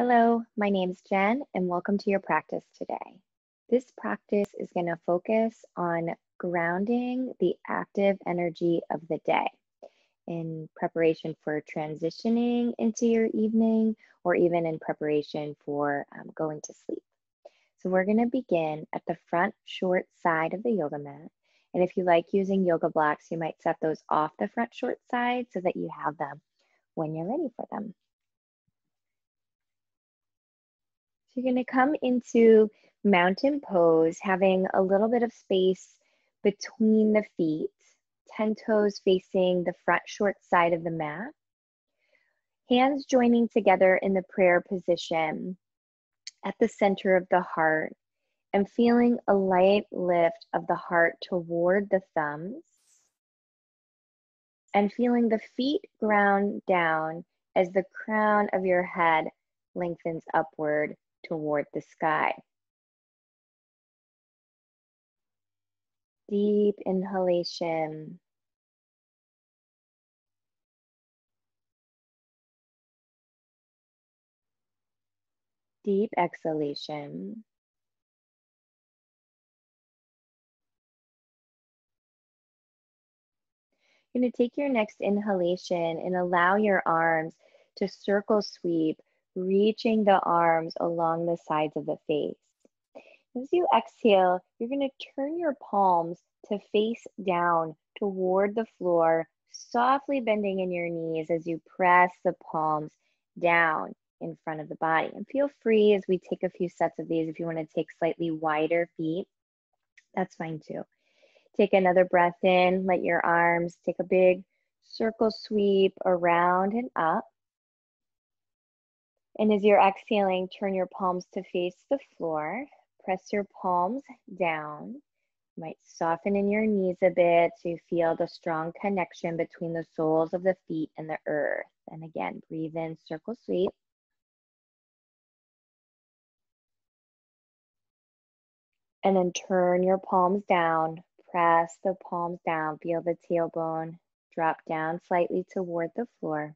Hello, my name's Jen, and welcome to your practice today. This practice is going to focus on grounding the active energy of the day in preparation for transitioning into your evening or even in preparation for going to sleep. So we're going to begin at the front short side of the yoga mat. And if you like using yoga blocks, you might set those off the front short side so that you have them when you're ready for them. So you're going to come into mountain pose, having a little bit of space between the feet, 10 toes facing the front short side of the mat. Hands joining together in the prayer position at the center of the heart and feeling a light lift of the heart toward the thumbs and feeling the feet ground down as the crown of your head lengthens upward toward the sky. Deep inhalation. Deep exhalation. You're going to take your next inhalation and allow your arms to circle sweep, reaching the arms along the sides of the face. As you exhale, you're going to turn your palms to face down toward the floor, softly bending in your knees as you press the palms down in front of the body. And feel free as we take a few sets of these, if you want to take slightly wider feet, that's fine too. Take another breath in, let your arms take a big circle sweep around and up. And as you're exhaling, turn your palms to face the floor. Press your palms down. You might soften in your knees a bit so you feel the strong connection between the soles of the feet and the earth. And again, breathe in, circle sweep. And then turn your palms down. Press the palms down. Feel the tailbone drop down slightly toward the floor.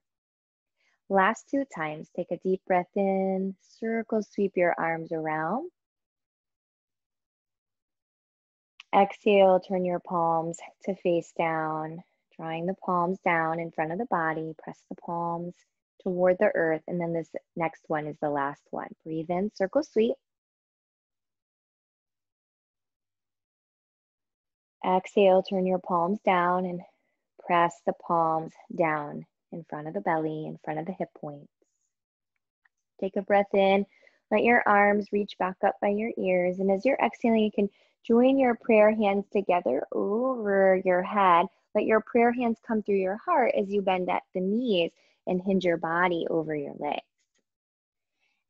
Last 2 times, take a deep breath in, circle sweep your arms around. Exhale, turn your palms to face down, drawing the palms down in front of the body. Press the palms toward the earth. And then this next one is the last one. Breathe in, circle sweep. Exhale, turn your palms down and press the palms down in front of the belly, in front of the hip points. Take a breath in. Let your arms reach back up by your ears. And as you're exhaling, you can join your prayer hands together over your head. Let your prayer hands come through your heart as you bend at the knees and hinge your body over your legs.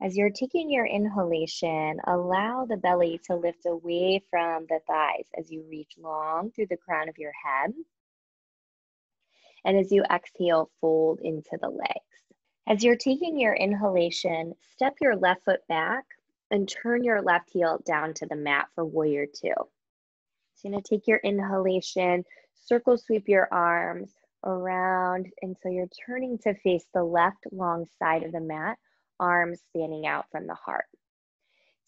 As you're taking your inhalation, allow the belly to lift away from the thighs as you reach long through the crown of your head. And as you exhale, fold into the legs. As you're taking your inhalation, step your left foot back and turn your left heel down to the mat for warrior 2. So you're going to take your inhalation, circle sweep your arms around until you're turning to face the left long side of the mat, arms spanning out from the heart.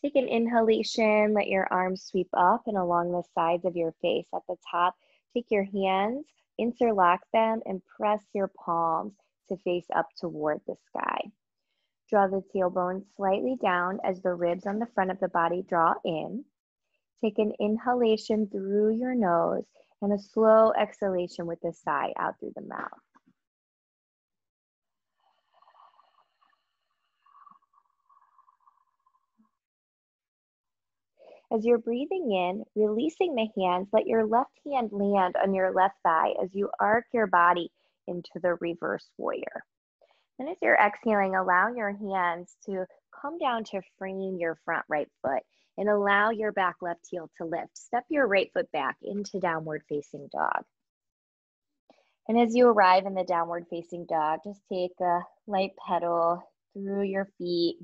Take an inhalation, let your arms sweep up and along the sides of your face. At the top, take your hands, interlock them, and press your palms to face up toward the sky. Draw the tailbone slightly down as the ribs on the front of the body draw in. Take an inhalation through your nose and a slow exhalation with the sigh out through the mouth. As you're breathing in, releasing the hands, let your left hand land on your left thigh as you arc your body into the reverse warrior. And as you're exhaling, allow your hands to come down to frame your front right foot and allow your back left heel to lift. Step your right foot back into downward facing dog. And as you arrive in the downward facing dog, just take a light pedal through your feet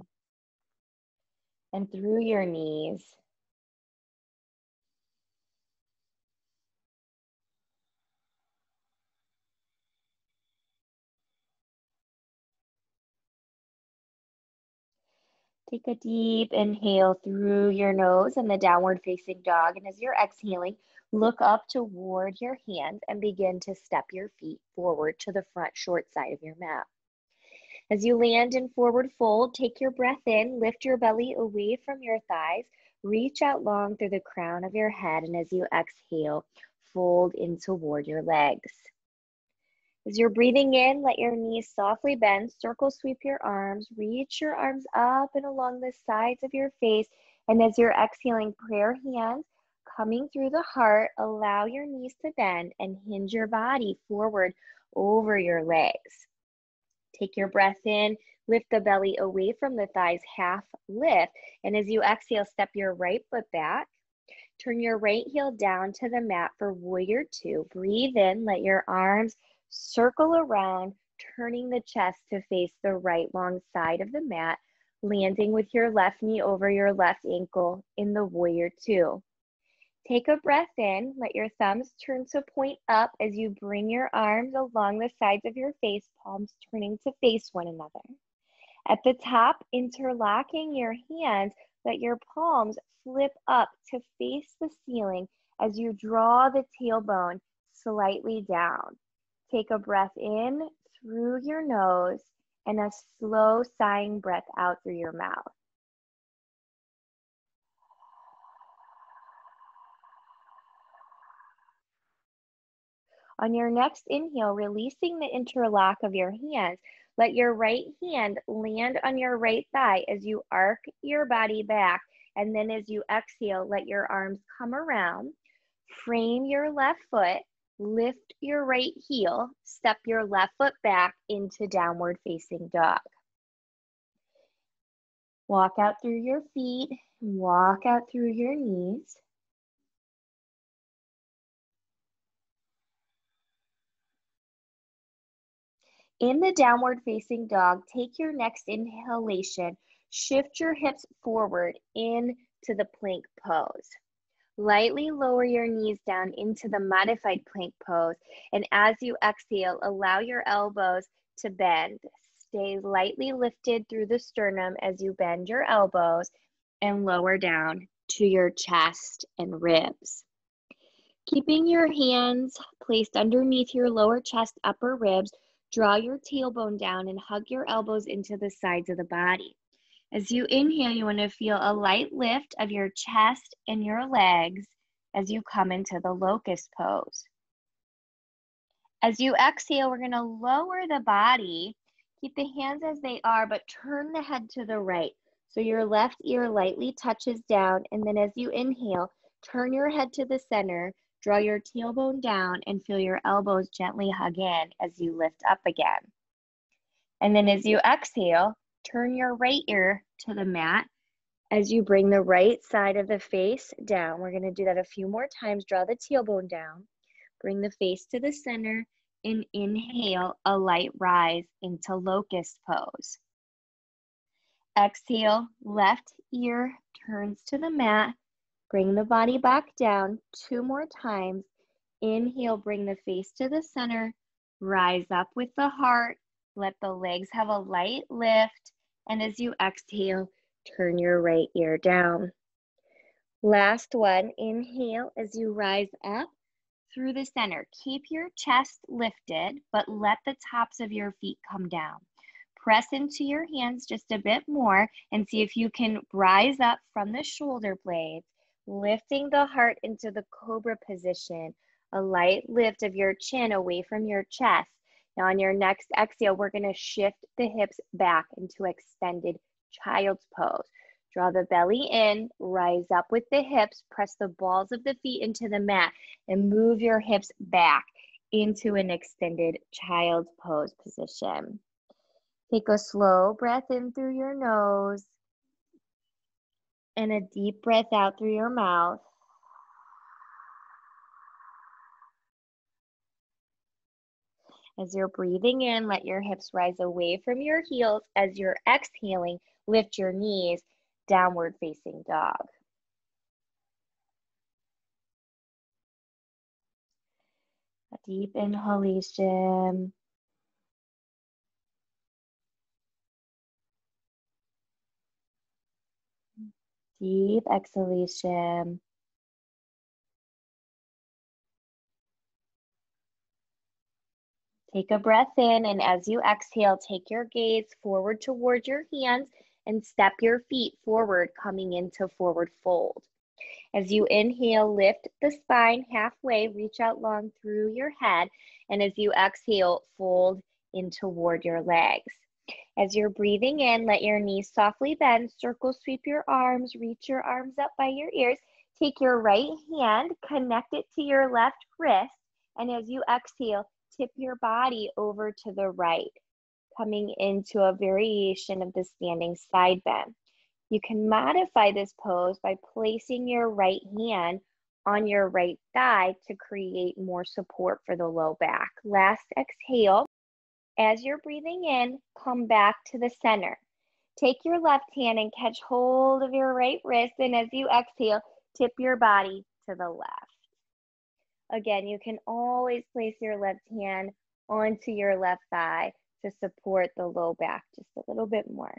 and through your knees. Take a deep inhale through your nose in the downward facing dog. And as you're exhaling, look up toward your hands and begin to step your feet forward to the front short side of your mat. As you land in forward fold, take your breath in, lift your belly away from your thighs, reach out long through the crown of your head, and as you exhale, fold in toward your legs. As you're breathing in, let your knees softly bend, circle sweep your arms, reach your arms up and along the sides of your face, and as you're exhaling, prayer hands coming through the heart, allow your knees to bend and hinge your body forward over your legs. Take your breath in, lift the belly away from the thighs, half lift. And as you exhale, step your right foot back. Turn your right heel down to the mat for warrior two. Breathe in, let your arms circle around, turning the chest to face the right long side of the mat, landing with your left knee over your left ankle in the warrior two. Take a breath in, let your thumbs turn to point up as you bring your arms along the sides of your face, palms turning to face one another. At the top, interlocking your hands, let your palms flip up to face the ceiling as you draw the tailbone slightly down. Take a breath in through your nose and a slow sighing breath out through your mouth. On your next inhale, releasing the interlock of your hands, let your right hand land on your right thigh as you arc your body back. And then as you exhale, let your arms come around, frame your left foot, lift your right heel, step your left foot back into downward facing dog. Walk out through your feet, walk out through your knees. In the downward facing dog, take your next inhalation, shift your hips forward into the plank pose. Lightly lower your knees down into the modified plank pose, and as you exhale, allow your elbows to bend. Stay lightly lifted through the sternum as you bend your elbows and lower down to your chest and ribs. Keeping your hands placed underneath your lower chest, upper ribs, draw your tailbone down and hug your elbows into the sides of the body. As you inhale, you want to feel a light lift of your chest and your legs as you come into the locust pose. As you exhale, we're going to lower the body. Keep the hands as they are, but turn the head to the right. So your left ear lightly touches down, and then as you inhale, turn your head to the center, draw your tailbone down, and feel your elbows gently hug in as you lift up again. And then as you exhale, turn your right ear to the mat as you bring the right side of the face down. We're going to do that a few more times. Draw the tailbone down, bring the face to the center, and inhale a light rise into locust pose. Exhale, left ear turns to the mat. Bring the body back down 2 more times. Inhale, bring the face to the center. Rise up with the heart. Let the legs have a light lift. And as you exhale, turn your right ear down. Last one, inhale as you rise up through the center. Keep your chest lifted, but let the tops of your feet come down. Press into your hands just a bit more and see if you can rise up from the shoulder blades, lifting the heart into the cobra position, a light lift of your chin away from your chest. Now on your next exhale, we're going to shift the hips back into extended child's pose. Draw the belly in, rise up with the hips, press the balls of the feet into the mat, and move your hips back into an extended child's pose position. Take a slow breath in through your nose and a deep breath out through your mouth. As you're breathing in, let your hips rise away from your heels. As you're exhaling, lift your knees, downward facing dog. A deep inhalation. Deep exhalation. Take a breath in, and as you exhale, take your gaze forward toward your hands and step your feet forward, coming into forward fold. As you inhale, lift the spine halfway, reach out long through your head, and as you exhale, fold in toward your legs. As you're breathing in, let your knees softly bend, circle sweep your arms, reach your arms up by your ears. Take your right hand, connect it to your left wrist, and as you exhale, tip your body over to the right, coming into a variation of the standing side bend. You can modify this pose by placing your right hand on your right thigh to create more support for the low back. Last exhale. As you're breathing in, come back to the center. Take your left hand and catch hold of your right wrist, and as you exhale, tip your body to the left. Again, you can always place your left hand onto your left thigh to support the low back just a little bit more.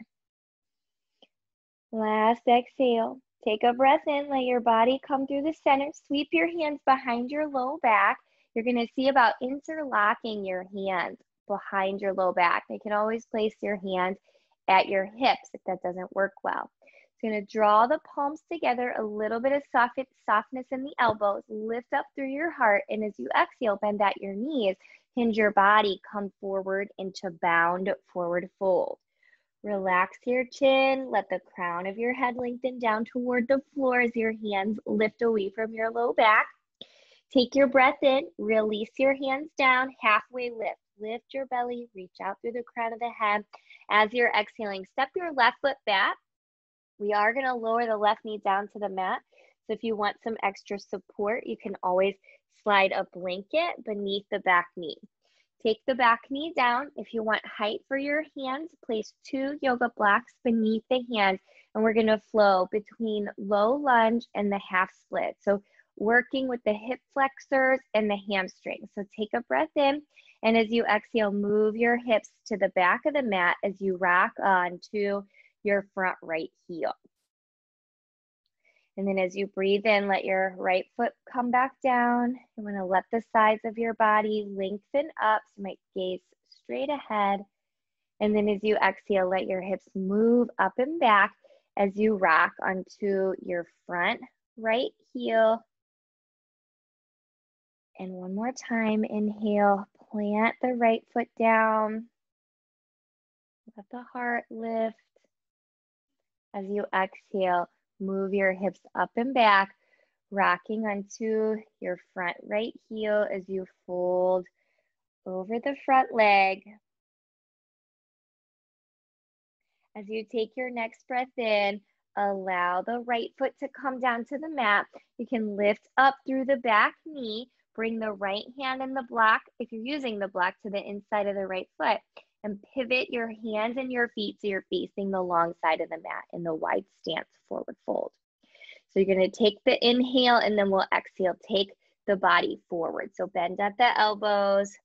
Last exhale. Take a breath in, let your body come through the center. Sweep your hands behind your low back. You're going to see about interlocking your hands behind your low back. You can always place your hands at your hips if that doesn't work well. It's going to draw the palms together, a little bit of softness in the elbows, lift up through your heart, and as you exhale, bend at your knees, hinge your body, come forward into bound forward fold. Relax your chin, let the crown of your head lengthen down toward the floor as your hands lift away from your low back. Take your breath in, release your hands down, halfway lift. Lift your belly, reach out through the crown of the head. As you're exhaling, step your left foot back. We are going to lower the left knee down to the mat. So if you want some extra support, you can always slide a blanket beneath the back knee. Take the back knee down. If you want height for your hands, place 2 yoga blocks beneath the hands, and we're going to flow between low lunge and the half split. So working with the hip flexors and the hamstrings. So take a breath in, and as you exhale, move your hips to the back of the mat as you rock onto your front right heel. And then as you breathe in, let your right foot come back down. You want to let the sides of your body lengthen up. So you might gaze straight ahead. And then as you exhale, let your hips move up and back as you rock onto your front right heel. And one more time, inhale, plant the right foot down. Let the heart lift. As you exhale, move your hips up and back, rocking onto your front right heel as you fold over the front leg. As you take your next breath in, allow the right foot to come down to the mat. You can lift up through the back knee, bring the right hand in the block, if you're using the block, to the inside of the right foot, and pivot your hands and your feet so you're facing the long side of the mat in the wide stance forward fold. So you're going to take the inhale, and then we'll exhale. Take the body forward. So bend at the elbows,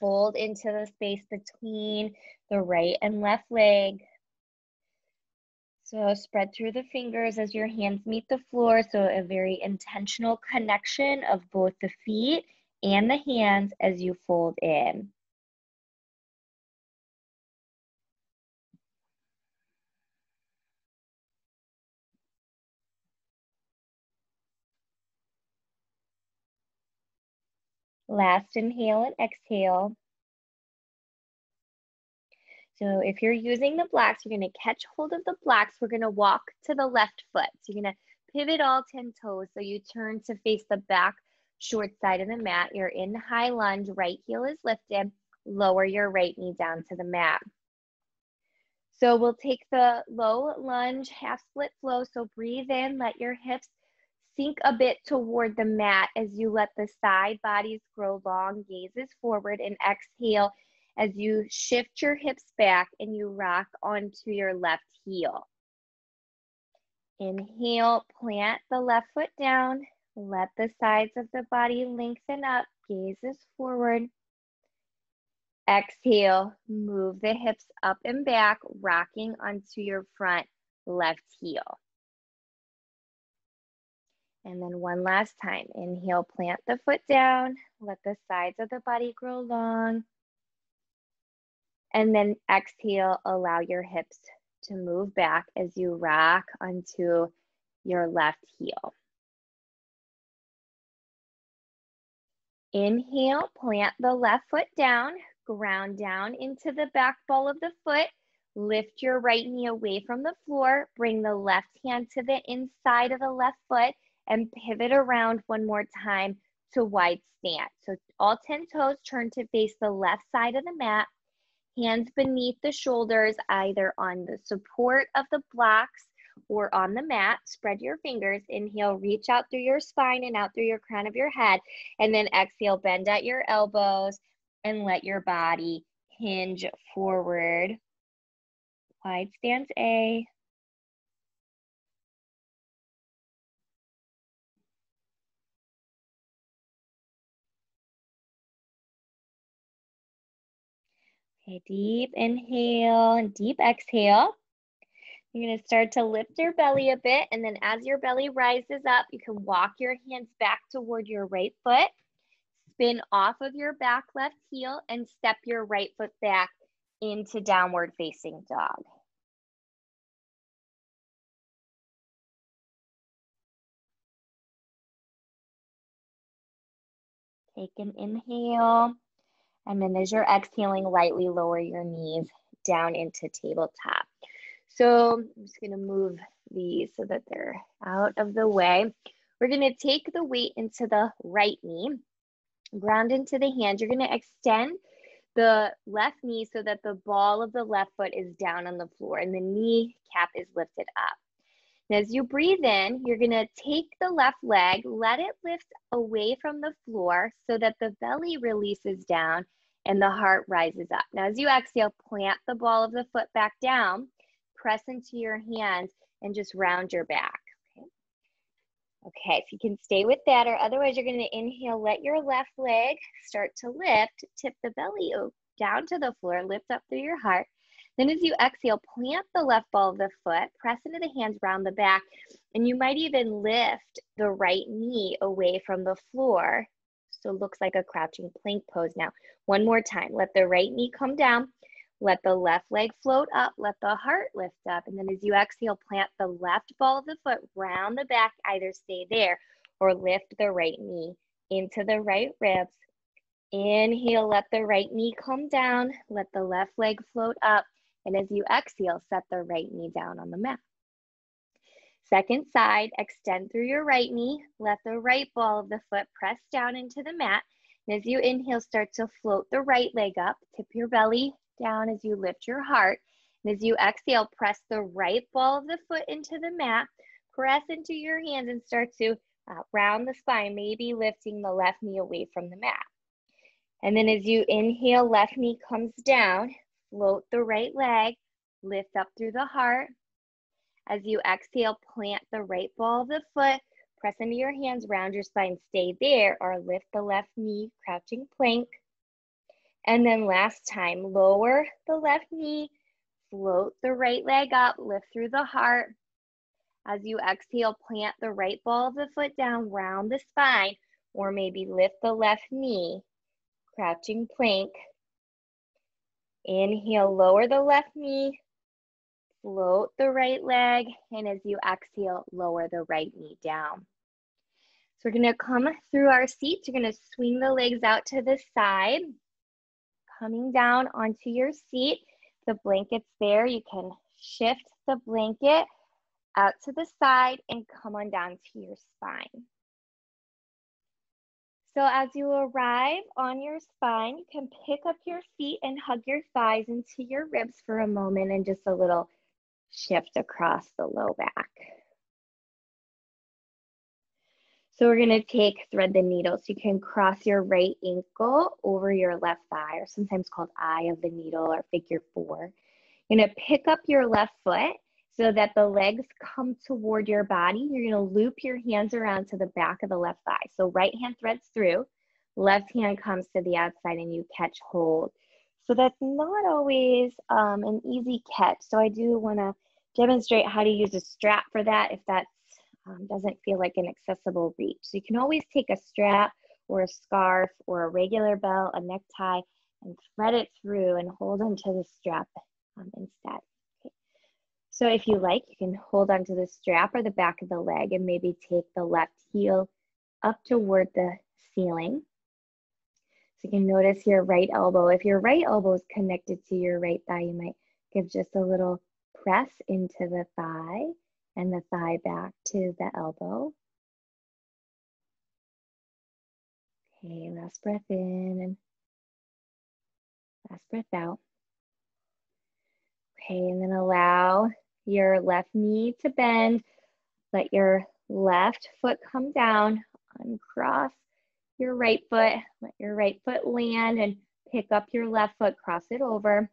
fold into the space between the right and left leg. So spread through the fingers as your hands meet the floor. So a very intentional connection of both the feet and the hands as you fold in. Last inhale and exhale. So if you're using the blocks, you're going to catch hold of the blocks. We're going to walk to the left foot. So you're going to pivot all 10 toes. So you turn to face the back short side of the mat. You're in high lunge. Right heel is lifted. Lower your right knee down to the mat. So we'll take the low lunge, half split flow. So breathe in, let your hips sink a bit toward the mat as you let the side bodies grow long, gazes forward, and exhale as you shift your hips back and you rock onto your left heel. Inhale, plant the left foot down, let the sides of the body lengthen up, gazes forward. Exhale, move the hips up and back, rocking onto your front left heel. And then one last time. Inhale, plant the foot down. Let the sides of the body grow long. And then exhale, allow your hips to move back as you rock onto your left heel. Inhale, plant the left foot down, ground down into the back ball of the foot. Lift your right knee away from the floor. Bring the left hand to the inside of the left foot and pivot around one more time to wide stance. So all 10 toes turn to face the left side of the mat. Hands beneath the shoulders, either on the support of the blocks or on the mat. Spread your fingers. Inhale, reach out through your spine and out through your crown of your head. And then exhale, bend at your elbows and let your body hinge forward. Wide stance A. Okay, deep inhale and deep exhale. You're going to start to lift your belly a bit, and then as your belly rises up, you can walk your hands back toward your right foot, spin off of your back left heel, and step your right foot back into downward facing dog. Take an inhale, and then as you're exhaling, lightly lower your knees down into tabletop. So I'm just going to move these so that they're out of the way. We're going to take the weight into the right knee, ground into the hand. You're going to extend the left knee so that the ball of the left foot is down on the floor and the kneecap is lifted up. And as you breathe in, you're going to take the left leg, let it lift away from the floor so that the belly releases down and the heart rises up. Now, as you exhale, plant the ball of the foot back down, press into your hands, and just round your back. Okay, if you can stay with that, or otherwise you're going to inhale, let your left leg start to lift, tip the belly down to the floor, lift up through your heart. Then as you exhale, plant the left ball of the foot, press into the hands, round the back, and you might even lift the right knee away from the floor. So it looks like a crouching plank pose now. One more time, let the right knee come down, let the left leg float up, let the heart lift up, and then as you exhale, plant the left ball of the foot, round the back, either stay there or lift the right knee into the right ribs. Inhale, let the right knee come down, let the left leg float up, and as you exhale, set the right knee down on the mat. Second side, extend through your right knee, let the right ball of the foot press down into the mat, and as you inhale, start to float the right leg up, tip your belly down as you lift your heart, and as you exhale, press the right ball of the foot into the mat, press into your hands and start to round the spine, maybe lifting the left knee away from the mat. And then as you inhale, left knee comes down, float the right leg, lift up through the heart. As you exhale, plant the right ball of the foot, press into your hands, round your spine, stay there, or lift the left knee, crouching plank. And then last time, lower the left knee, float the right leg up, lift through the heart. As you exhale, plant the right ball of the foot down, round the spine, or maybe lift the left knee, crouching plank. Inhale, lower the left knee, float the right leg, and as you exhale, lower the right knee down. So we're gonna come through our seats. You're gonna swing the legs out to the side, coming down onto your seat. The blanket's there. You can shift the blanket out to the side and come on down to your spine. So as you arrive on your spine, you can pick up your feet and hug your thighs into your ribs for a moment and just a little shift across the low back. So we're gonna thread the needle. So you can cross your right ankle over your left thigh, or sometimes called eye of the needle or figure 4. You're gonna pick up your left foot so that the legs come toward your body. You're gonna loop your hands around to the back of the left thigh. So right hand threads through, left hand comes to the outside and you catch hold. So that's not always an easy catch. So I do wanna demonstrate how to use a strap for that if that's doesn't feel like an accessible reach. So you can always take a strap or a scarf or a regular belt, a necktie, and thread it through and hold onto the strap instead. Okay. So if you like, you can hold onto the strap or the back of the leg and maybe take the left heel up toward the ceiling. So you can notice your right elbow. If your right elbow is connected to your right thigh, you might give just a little press into the thigh and the thigh back to the elbow. Okay, last breath in and last breath out. Okay, and then allow your left knee to bend. Let your left foot come down, uncross your right foot. Let your right foot land and pick up your left foot, cross it over.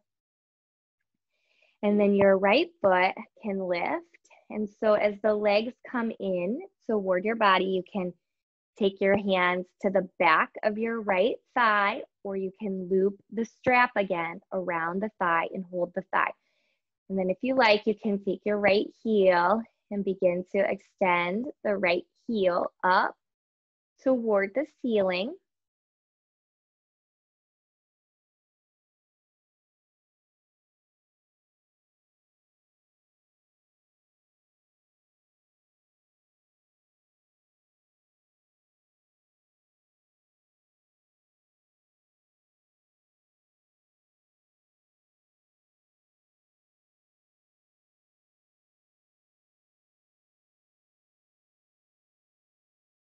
And then your right foot can lift. And so as the legs come in toward your body, you can take your hands to the back of your right thigh, or you can loop the strap again around the thigh and hold the thigh. And then if you like, you can take your right heel and begin to extend the right heel up toward the ceiling.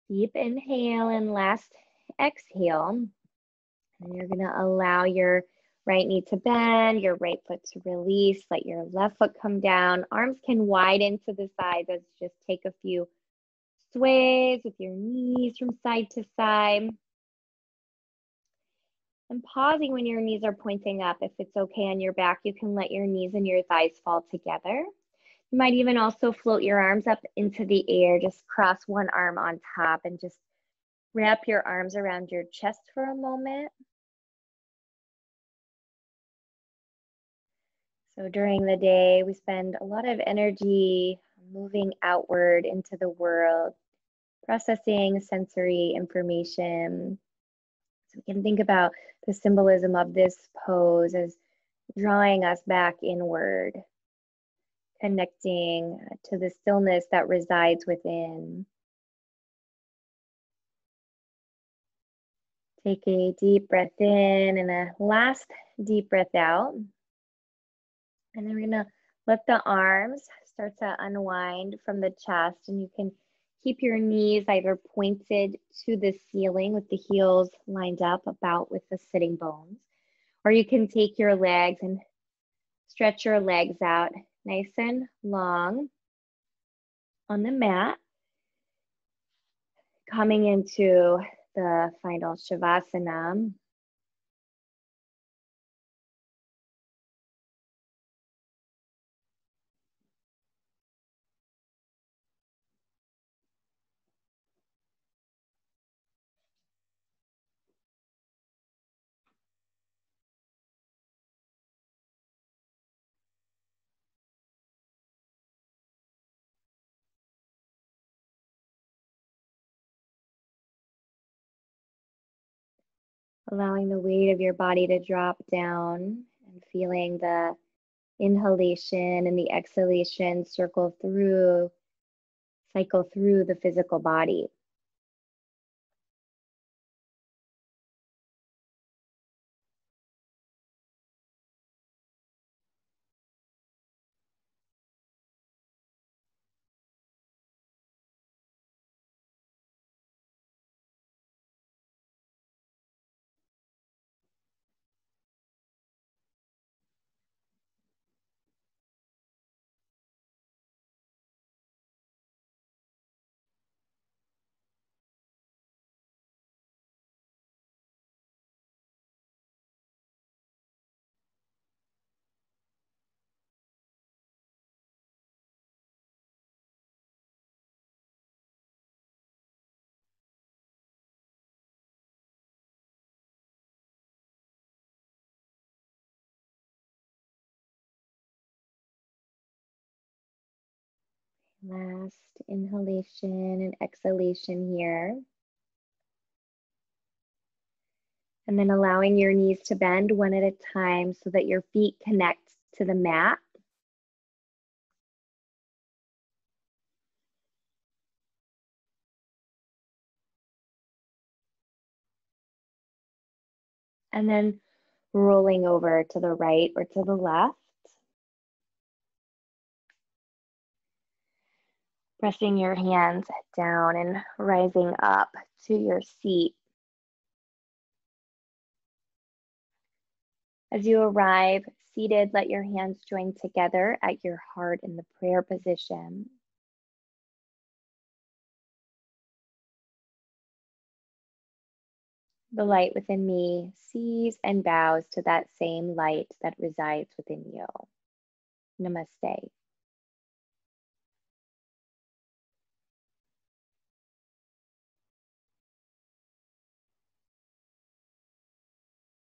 Deep inhale and last exhale. And you're gonna allow your right knee to bend, your right foot to release, let your left foot come down. Arms can widen to the sides as just take a few sways with your knees from side to side. And pausing when your knees are pointing up. If it's okay on your back, you can let your knees and your thighs fall together. You might even also float your arms up into the air. Just cross one arm on top and just wrap your arms around your chest for a moment. So during the day, we spend a lot of energy moving outward into the world, processing sensory information. So we can think about the symbolism of this pose as drawing us back inward, connecting to the stillness that resides within. Take a deep breath in and a last deep breath out. And then we're gonna let the arms start to unwind from the chest, and you can keep your knees either pointed to the ceiling with the heels lined up about with the sitting bones, or you can take your legs and stretch your legs out nice and long on the mat, coming into the final Shavasana. Allowing the weight of your body to drop down and feeling the inhalation and the exhalation cycle through the physical body. Last inhalation and exhalation here. And then allowing your knees to bend one at a time so that your feet connect to the mat. And then rolling over to the right or to the left. Pressing your hands down and rising up to your seat. As you arrive seated, let your hands join together at your heart in the prayer position. The light within me sees and bows to that same light that resides within you. Namaste.